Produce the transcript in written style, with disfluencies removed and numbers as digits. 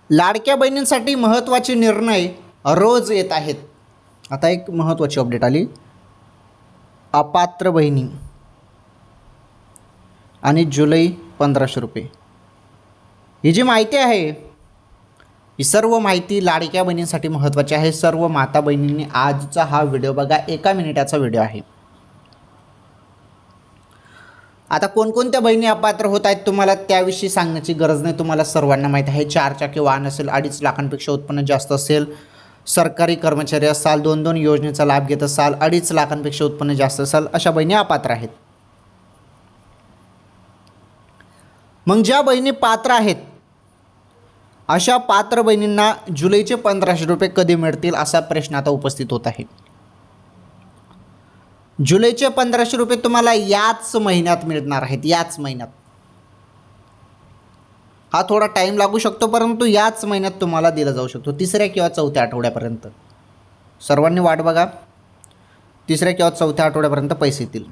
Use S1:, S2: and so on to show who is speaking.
S1: लाडक्या बहिणींसाठी महत्त्वाचे निर्णय रोज येत आहेत. आता एक महत्त्वाची अपडेट आली. अपात्र बहिणी आणि जुलै 1500 रुपये, ही जी माहिती आहे ही सर्व माहिती लाडक्या बहिणींसाठी महत्त्वाची आहे. सर्व माता बहिणींनी आजचा हा व्हिडिओ बघा, 1 मिनिटाचा व्हिडिओ आहे. आता कोणकोणत्या बहिणी अपात्र होत आहेत तुम्हाला त्याविषयी सांगण्याची गरज नाही, तुम्हाला सर्वांना माहीत आहे. 4 चाकी वाहन असेल, 2.5 लाखांपेक्षा उत्पन्न जास्त असेल, सरकारी कर्मचारी असाल, 2-2 योजनेचा लाभ घेत असाल, 2.5 लाखांपेक्षा उत्पन्न जास्त असाल, अशा बहिणी अपात्र आहेत. मग ज्या बहिणी पात्र आहेत अशा पात्र बहिणींना जुलैचे 1500 रुपये कधी मिळतील असा प्रश्न आता उपस्थित होत आहे. जुलैचे 1500 रुपये तुम्हाला याच महिन्यात मिळणार आहेत. याच महिन्यात, हा थोडा टाईम लागू शकतो परंतु याच महिन्यात तुम्हाला दिला जाऊ शकतो. 3ऱ्या किंवा 4थ्या आठवड्यापर्यंत सर्वांनी वाट बघा. 3ऱ्या किंवा 4थ्या आठवड्यापर्यंत पैसे येतील.